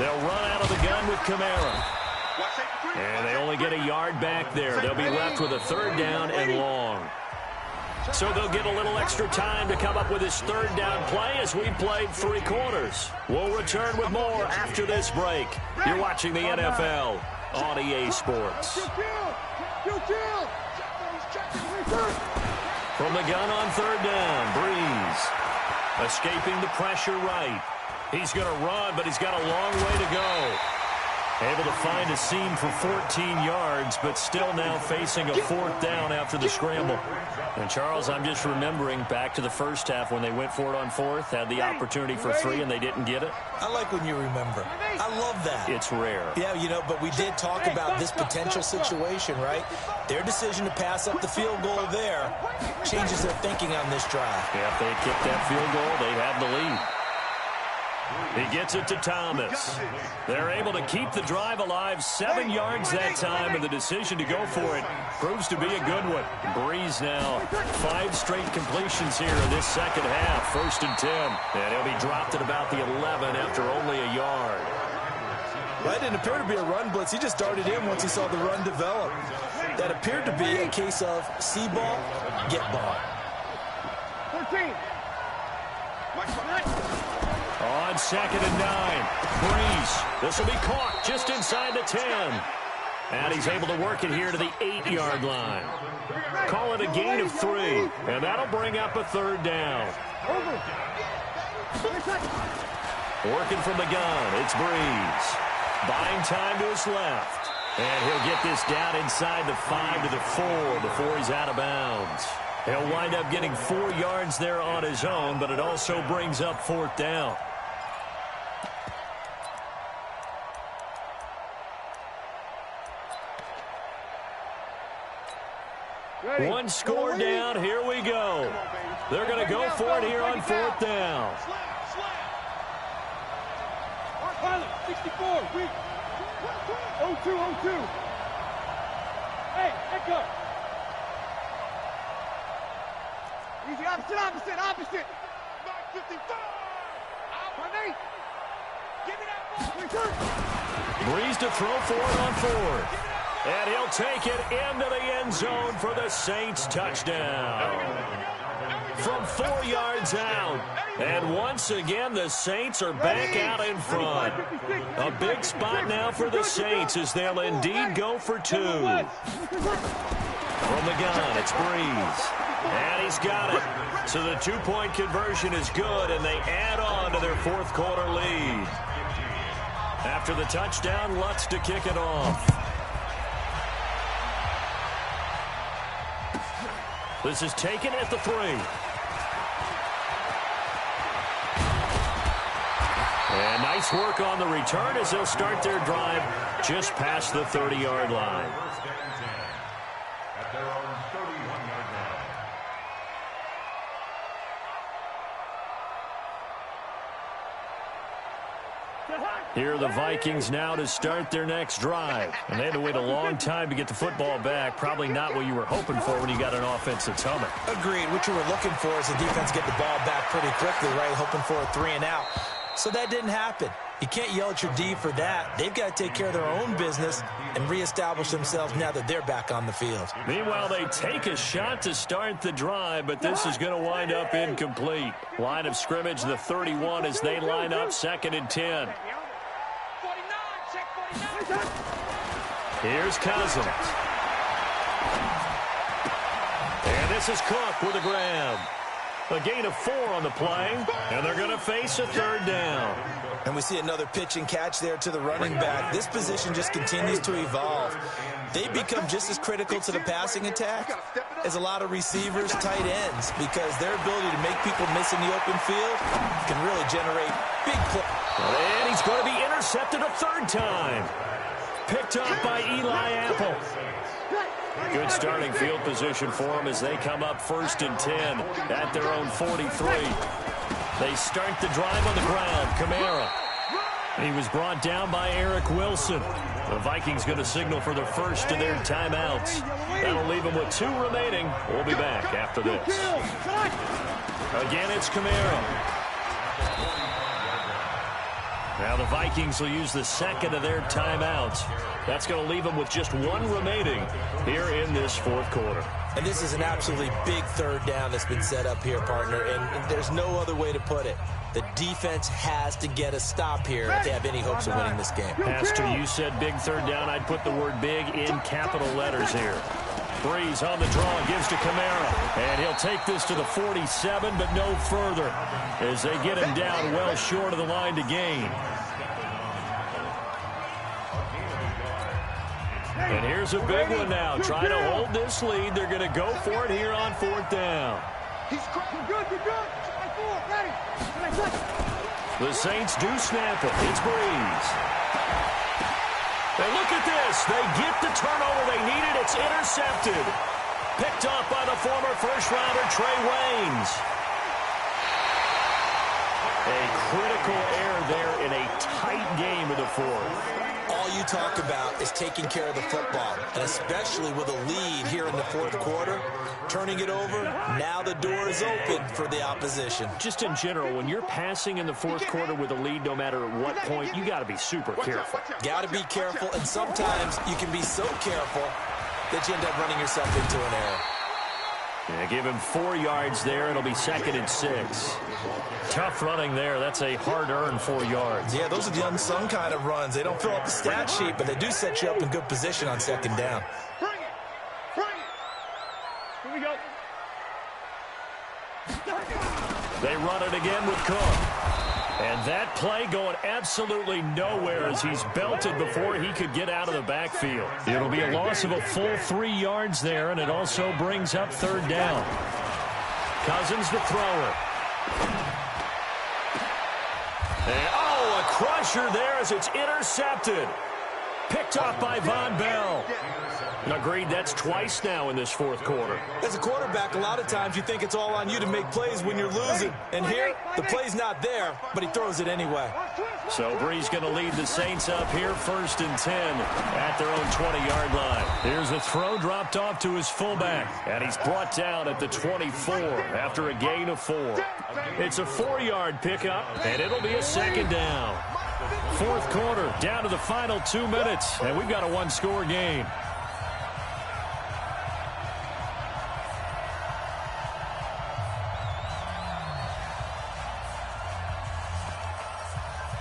They'll run out of the gun with Kamara. And they only get a yard back there. They'll be left with a third down and long. So they'll get a little extra time to come up with this third down play as we played 3 quarters. We'll return with more after this break. You're watching the NFL on EA Sports. From the gun on third down, Breeze. Escaping the pressure right. He's going to run, but he's got a long way to go. Able to find a seam for 14 yards, but still now facing a 4th down after the scramble. And, Charles, I'm just remembering back to the first half when they went for it on 4th, had the opportunity for 3, and they didn't get it. I like when you remember. I love that. It's rare. Yeah, you know, but we did talk about this potential situation, right? Their decision to pass up the field goal there changes their thinking on this drive. Yeah, if they had kicked that field goal, they'd have the lead. He gets it to Thomas. They're able to keep the drive alive, 7 yards that time, and the decision to go for it proves to be a good one. Breeze now, 5 straight completions here in this second half, 1st and 10. And he'll be dropped at about the 11 after only a yard. That didn't appear to be a run blitz. He just darted in once he saw the run develop. That appeared to be a case of see ball, get ball. 13. On 2nd and 9, Breeze. This will be caught just inside the 10. And he's able to work it here to the 8-yard line. Call it a gain of 3, and that'll bring up a 3rd down. Working from the gun, it's Breeze. Buying time to his left. And he'll get this down inside the 5 to the 4 before he's out of bounds. He'll wind up getting 4 yards there on his own, but it also brings up 4th down. Ready. 1 score down. Here we go. They're going to go for it here on 4th down. Pilot, 64, weak. 02. Hey, echo. Easy, opposite. 55. Give me that ball. Breeze to throw for it on 4th. And he'll take it into the end zone for the Saints touchdown. From 4 yards out. And once again, the Saints are back out in front. A big spot now for the Saints as they'll indeed go for 2. From the gun, it's Breeze. And he's got it. So the 2-point conversion is good, and they add on to their 4th quarter lead. After the touchdown, Lutz to kick it off. This is taken at the 3. And nice work on the return as they'll start their drive just past the 30-yard line. Here are the Vikings now to start their next drive. And they had to wait a long time to get the football back. Probably not what you were hoping for when you got an offense that's humming. Agreed. What you were looking for is the defense get the ball back pretty quickly, right? Hoping for a 3 and out. So that didn't happen. You can't yell at your D for that. They've got to take care of their own business and reestablish themselves now that they're back on the field. Meanwhile, they take a shot to start the drive, but this is going to wind up incomplete. Line of scrimmage, the 31, as they line up 2nd and 10. Here's Cousins. And this is Cook with a grab. A gain of 4 on the play, and they're going to face a 3rd down. And we see another pitch and catch there to the running back. This position just continues to evolve. They become just as critical to the passing attack as a lot of receivers, tight ends, because their ability to make people miss in the open field can really generate big plays. And he's going to be intercepted a 3rd time. Picked up by Eli Apple. Good starting field position for them as they come up 1st and 10 at their own 43. They start the drive on the ground. Kamara. He was brought down by Eric Wilson. The Vikings going to signal for the first of their timeouts. That'll leave them with 2 remaining. We'll be back after this. Again, it's Kamara. Now the Vikings will use the second of their timeouts. That's going to leave them with just one remaining here in this fourth quarter. And this is an absolutely big third down that's been set up here, partner, and there's no other way to put it. The defense has to get a stop here if they have any hopes of winning this game. Pastor, you said big third down. I'd put the word big in capital letters here. Breeze on the draw, gives to Kamara, and he'll take this to the 47, but no further as they get him down well short of the line to gain. And here's a big one now. Trying to hold this lead. They're going to go for it here on fourth down. Good. Ready. The Saints do snap it. It's Breeze. And look at this. They get the turnover they needed. It's intercepted. Picked off by the former first-rounder Trey Waynes. A critical error there in a tight game of the fourth. All you talk about is taking care of the football, and especially with a lead here in the fourth quarter, turning it over, now the door is open for the opposition. Just in general, when you're passing in the fourth quarter with a lead, no matter at what point, you got to be super careful. Got to be careful, and sometimes you can be so careful that you end up running yourself into an error. Yeah, give him 4 yards there. It'll be 2nd and 6. Tough running there. That's a hard-earned 4 yards. Yeah, those are the unsung kind of runs. They don't fill up the stat sheet, but they do set you up in good position on second down. Bring it. Here we go. They run it again with Cook. And that play going absolutely nowhere as he's belted before he could get out of the backfield. It'll be a loss of a full 3 yards there, and it also brings up third down. Cousins the thrower. And, a crusher there as it's intercepted. Picked off by Von Bell. Agreed, that's twice now in this fourth quarter. As a quarterback, a lot of times you think it's all on you to make plays when you're losing. And here, the play's not there, but he throws it anyway. So Breeze going to lead the Saints up here 1st and 10 at their own 20-yard line. Here's a throw dropped off to his fullback, and he's brought down at the 24 after a gain of 4. It's a 4-yard pickup, and it'll be a 2nd down. Fourth quarter, down to the final 2 minutes, and we've got a one-score game.